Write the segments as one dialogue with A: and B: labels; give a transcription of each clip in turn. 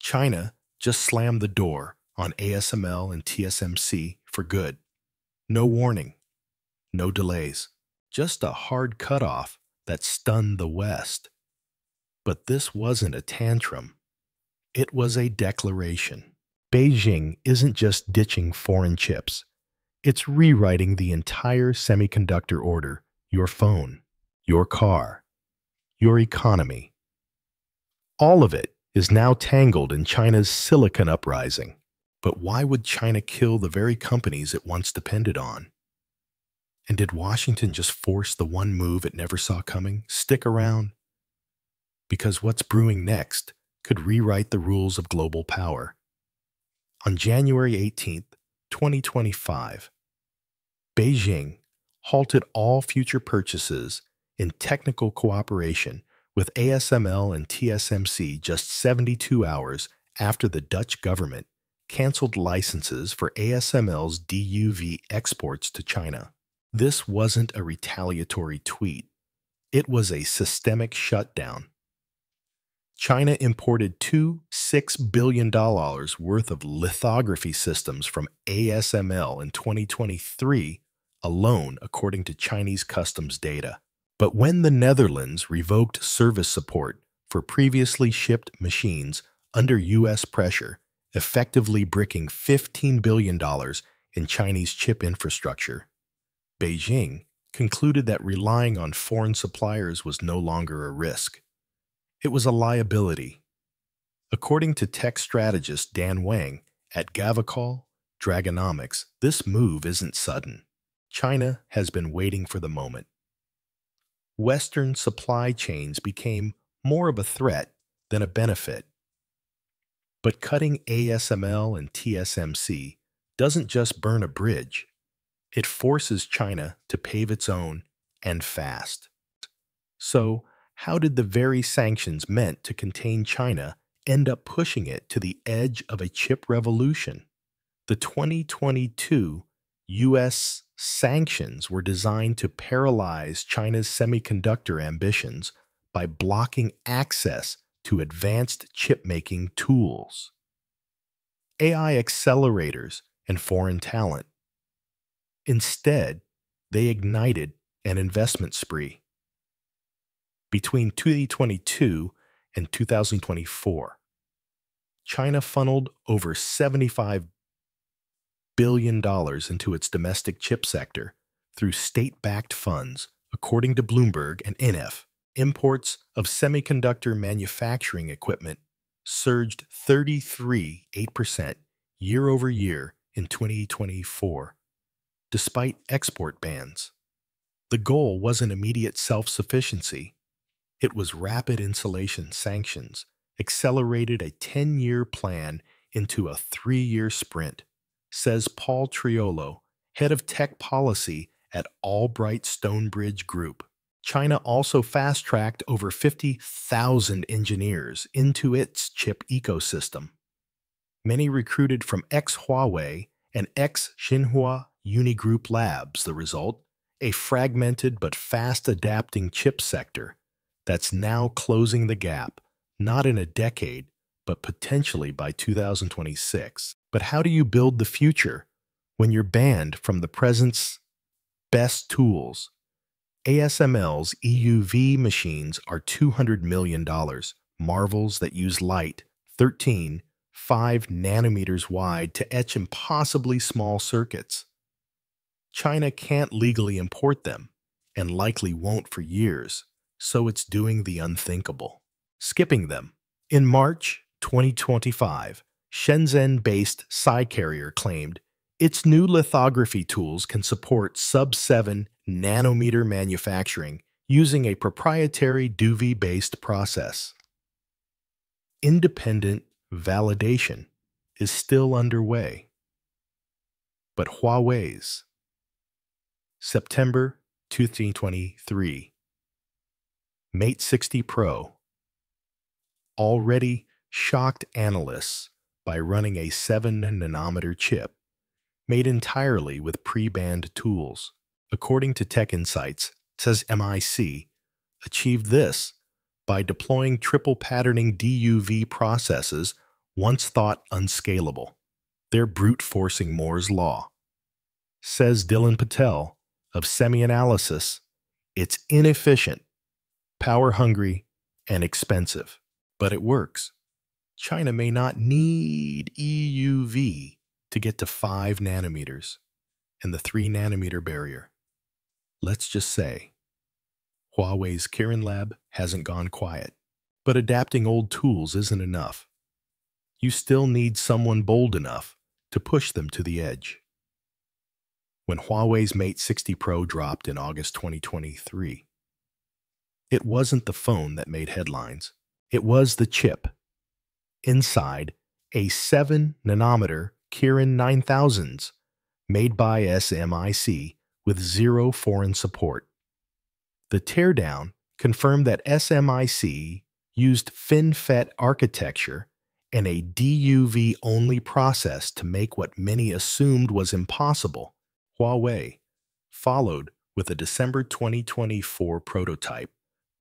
A: China just slammed the door on ASML and TSMC for good. No warning, no delays, just a hard cutoff that stunned the West. But this wasn't a tantrum. It was a declaration. Beijing isn't just ditching foreign chips. It's rewriting the entire semiconductor order, your phone, your car, your economy. All of it is now tangled in China's silicon uprising. But why would China kill the very companies it once depended on? And did Washington just force the one move it never saw coming? Stick around? Because what's brewing next could rewrite the rules of global power. On January 18th, 2025, Beijing halted all future purchases in technical cooperation with ASML and TSMC just 72 hours after the Dutch government canceled licenses for ASML's DUV exports to China. This wasn't a retaliatory tweet. It was a systemic shutdown. China imported $6 billion worth of lithography systems from ASML in 2023 alone, according to Chinese customs data. But when the Netherlands revoked service support for previously shipped machines under U.S. pressure, effectively bricking $15 billion in Chinese chip infrastructure, Beijing concluded that relying on foreign suppliers was no longer a risk. It was a liability. According to tech strategist Dan Wang at Gavakal Dragonomics, this move isn't sudden. China has been waiting for the moment. Western supply chains became more of a threat than a benefit. But cutting ASML and TSMC doesn't just burn a bridge. It forces China to pave its own, and fast. So, how did the very sanctions meant to contain China end up pushing it to the edge of a chip revolution? The 2022 U.S. sanctions were designed to paralyze China's semiconductor ambitions by blocking access to advanced chip-making tools, AI accelerators, and foreign talent. Instead, they ignited an investment spree. Between 2022 and 2024, China funneled over $75 billion into its domestic chip sector through state-backed funds, according to Bloomberg and NF. Imports of semiconductor manufacturing equipment surged 33.8% year over year in 2024, despite export bans. The goal wasn't immediate self-sufficiency. It was rapid insulation sanctions, accelerated a 10-year plan into a 3-year sprint, says Paul Triolo, head of tech policy at Albright Stonebridge Group. China also fast-tracked over 50,000 engineers into its chip ecosystem. Many recruited from ex-Huawei and ex-Xinhua Unigroup Labs. The result? A fragmented but fast-adapting chip sector that's now closing the gap, not in a decade, but potentially by 2026. But how do you build the future when you're banned from the present's best tools? ASML's EUV machines are $200 million, marvels that use light, 5 nanometers wide, to etch impossibly small circuits. China can't legally import them, and likely won't for years, so it's doing the unthinkable, skipping them. In March 2025, Shenzhen-based SciCarrier claimed its new lithography tools can support sub-7 nanometer manufacturing using a proprietary DUV-based process. Independent validation is still underway. But Huawei's September 2023 Mate 60 Pro already shocked analysts by running a 7-nanometer chip made entirely with pre-banned tools. According to Tech Insights, says MIC, achieved this by deploying triple patterning DUV processes once thought unscalable. They're brute-forcing Moore's law. Says Dylan Patel of Semi-Analysis, it's inefficient, power-hungry, and expensive. But it works. China may not need EUV to get to 5 nanometers and the 3 nanometer barrier. Let's just say, Huawei's Kirin Lab hasn't gone quiet. But adapting old tools isn't enough. You still need someone bold enough to push them to the edge. When Huawei's Mate 60 Pro dropped in August 2023, it wasn't the phone that made headlines. It was the chip inside a 7-nanometer Kirin 9000s made by SMIC with zero foreign support. The teardown confirmed that SMIC used FinFET architecture and a DUV-only process to make what many assumed was impossible. Huawei followed with a December 2024 prototype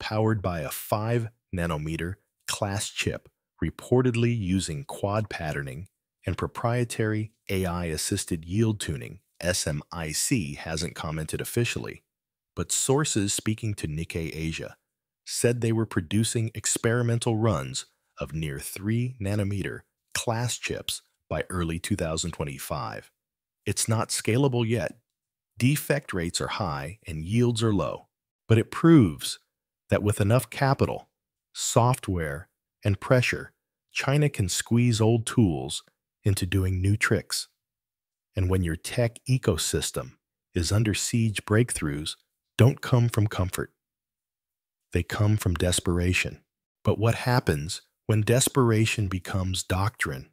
A: powered by a 5-nanometer class chip, reportedly using quad patterning and proprietary AI-assisted yield tuning. SMIC hasn't commented officially, but sources speaking to Nikkei Asia said they were producing experimental runs of near 3-nanometer class chips by early 2025. It's not scalable yet. Defect rates are high and yields are low, but it proves that with enough capital, software, and pressure, China can squeeze old tools into doing new tricks. And when your tech ecosystem is under siege, breakthroughs don't come from comfort. They come from desperation. But what happens when desperation becomes doctrine?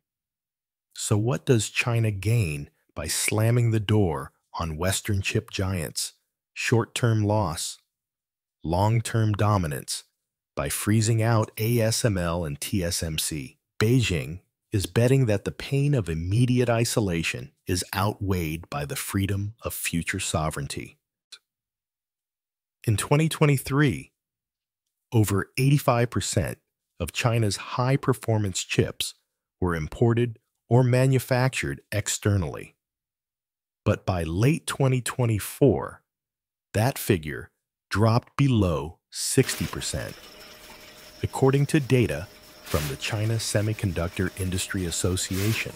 A: So what does China gain by slamming the door on Western chip giants? Short-term loss, long-term dominance by freezing out ASML and TSMC. Beijing is betting that the pain of immediate isolation is outweighed by the freedom of future sovereignty. In 2023, over 85% of China's high-performance chips were imported or manufactured externally. But by late 2024, that figure dropped below 60%. According to data from the China Semiconductor Industry Association,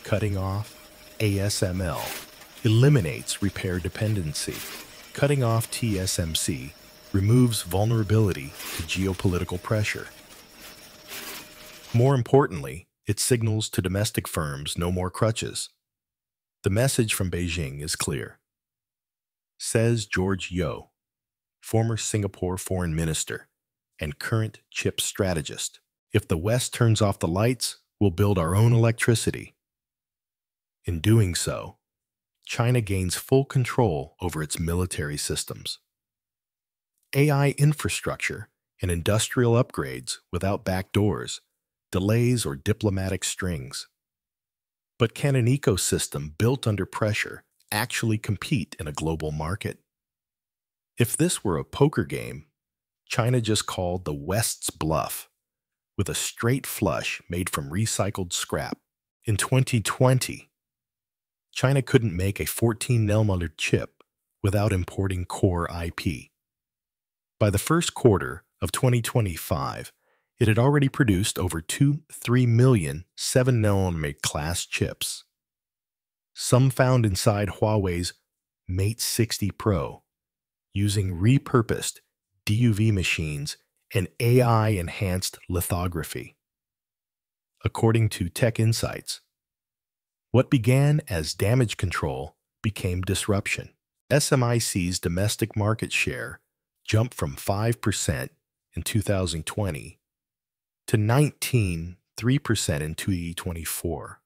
A: cutting off ASML eliminates repair dependency. Cutting off TSMC removes vulnerability to geopolitical pressure. More importantly, it signals to domestic firms no more crutches. The message from Beijing is clear. Says George Yeo, former Singapore foreign minister and current chip strategist, if the West turns off the lights, we'll build our own electricity. In doing so, China gains full control over its military systems. AI infrastructure and industrial upgrades without backdoors, delays, or diplomatic strings. But can an ecosystem built under pressure actually compete in a global market? If this were a poker game, China just called the West's bluff with a straight flush made from recycled scrap. In 2020, China couldn't make a 14-nanometer chip without importing core IP. By the first quarter of 2025, it had already produced over 3 million 7-nanometer class chips, some found inside Huawei's Mate 60 Pro, using repurposed DUV machines and AI-enhanced lithography. According to Tech Insights, what began as damage control became disruption. SMIC's domestic market share jumped from 5% in 2020 to 19.3% in 2024,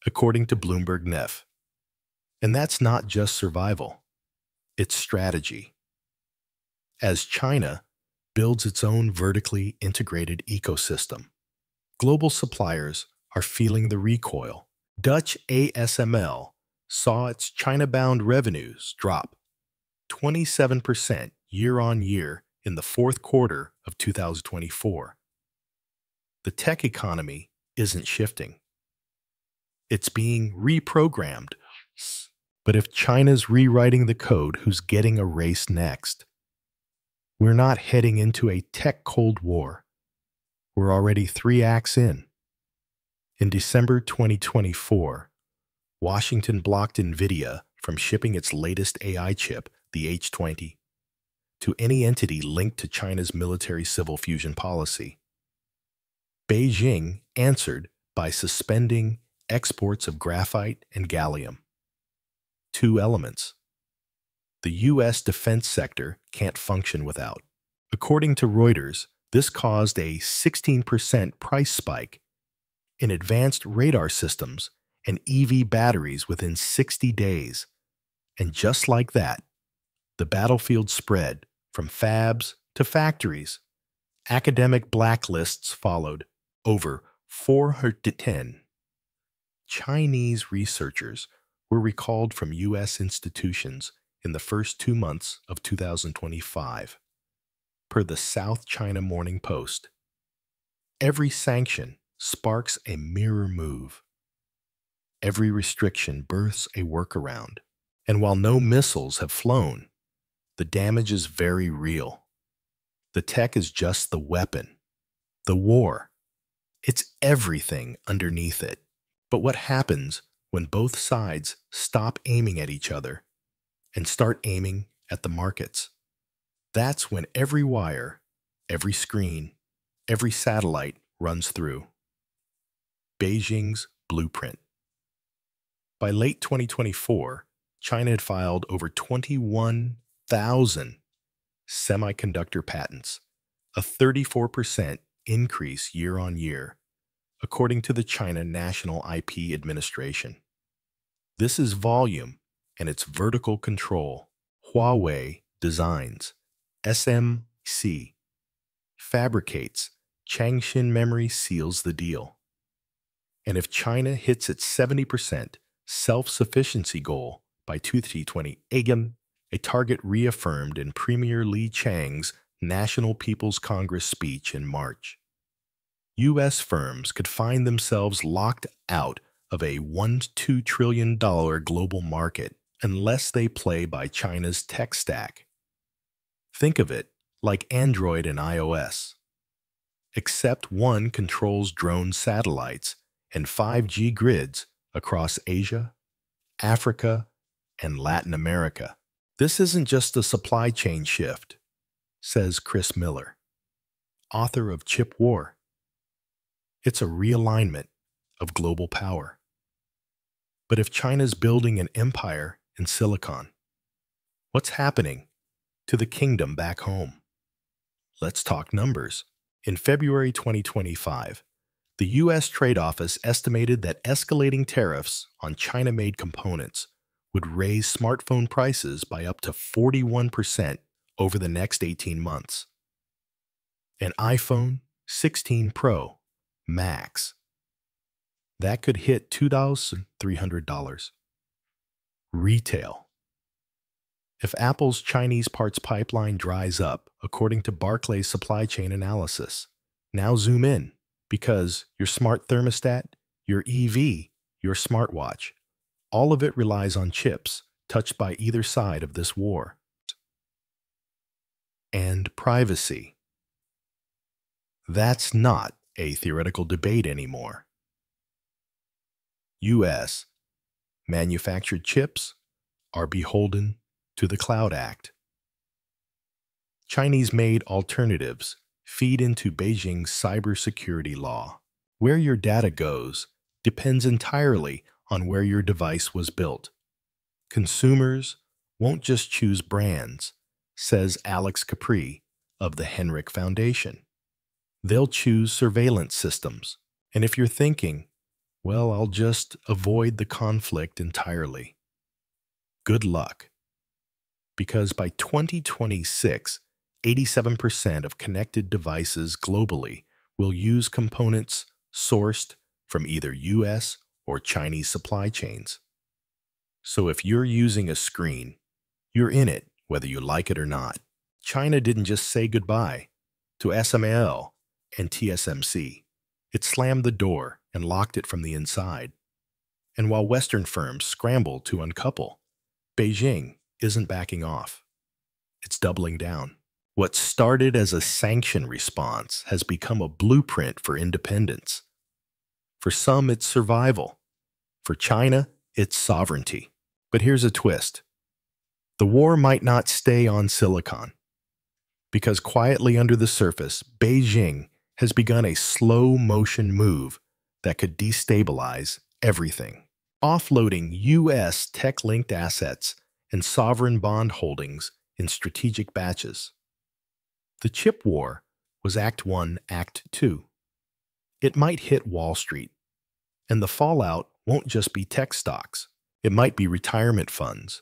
A: according to Bloomberg NEF. And that's not just survival, it's strategy. As China builds its own vertically integrated ecosystem, global suppliers are feeling the recoil. Dutch ASML saw its China-bound revenues drop 27% year-on-year in the fourth quarter of 2024. The tech economy isn't shifting. It's being reprogrammed. But if China's rewriting the code, who's getting a race next? We're not heading into a tech Cold War. We're already 3 acts in. In December 2024, Washington blocked Nvidia from shipping its latest AI chip, the H20, to any entity linked to China's military-civil fusion policy. Beijing answered by suspending exports of graphite and gallium. 2 elements the U.S. defense sector can't function without. According to Reuters, this caused a 16% price spike in advanced radar systems and EV batteries within 60 days. And just like that, the battlefield spread from fabs to factories. Academic blacklists followed. Over 410 Chinese researchers were recalled from U.S. institutions in the first 2 months of 2025, per the South China Morning Post. Every sanction sparks a mirror move. Every restriction births a workaround. And while no missiles have flown, the damage is very real. The tech is just the weapon. The war, it's everything underneath it. But what happens when both sides stop aiming at each other and start aiming at the markets? That's when every wire, every screen, every satellite runs through. Beijing's blueprint. By late 2024, China had filed over 21,000 semiconductor patents, a 34% increase year on year, according to the China National IP Administration. This is volume and it's vertical control. Huawei designs, SMC fabricates, Changshin Memory seals the deal. And if China hits its 70% self-sufficiency goal by 2020, a target reaffirmed in Premier Li Chang's National People's Congress speech in March, U.S. firms could find themselves locked out of a $1 to $2 trillion global market unless they play by China's tech stack. Think of it like Android and iOS. Except one controls drone satellites and 5G grids across Asia, Africa, and Latin America. This isn't just a supply chain shift, says Chris Miller, author of Chip War. It's a realignment of global power. But if China's building an empire in silicon, what's happening to the kingdom back home? Let's talk numbers. In February 2025, the U.S. Trade Office estimated that escalating tariffs on China-made components would raise smartphone prices by up to 41% over the next 18 months. An iPhone 16 Pro Max, that could hit $2,300. Retail. If Apple's Chinese parts pipeline dries up, according to Barclay's supply chain analysis, now zoom in, because your smart thermostat, your EV, your smartwatch, all of it relies on chips touched by either side of this war. And privacy. That's not a theoretical debate anymore. U.S. manufactured chips are beholden to the Cloud Act. Chinese-made alternatives feed into Beijing's cybersecurity law. Where your data goes depends entirely on where your device was built. Consumers won't just choose brands, says Alex Capri of the Henrik Foundation. They'll choose surveillance systems. And if you're thinking, well, I'll just avoid the conflict entirely, good luck. Because by 2026, 87% of connected devices globally will use components sourced from either U.S. or Chinese supply chains. So if you're using a screen, you're in it whether you like it or not. China didn't just say goodbye to ASML and TSMC. It slammed the door and locked it from the inside. And while Western firms scramble to uncouple, Beijing isn't backing off. It's doubling down. What started as a sanction response has become a blueprint for independence. For some, it's survival. For China, it's sovereignty. But here's a twist. The war might not stay on silicon, because quietly under the surface, Beijing has begun a slow-motion move that could destabilize everything, offloading U.S. tech-linked assets and sovereign bond holdings in strategic batches. The chip war was Act 1, Act 2. It might hit Wall Street, and the fallout won't just be tech stocks. It might be retirement funds,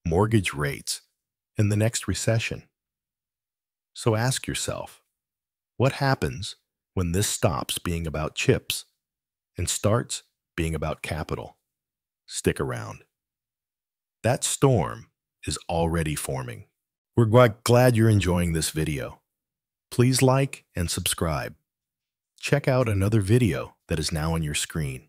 A: mortgage rates, and the next recession. So ask yourself, what happens when this stops being about chips and starts being about capital? Stick around. That storm is already forming. We're glad you're enjoying this video. Please like and subscribe. Check out another video that is now on your screen.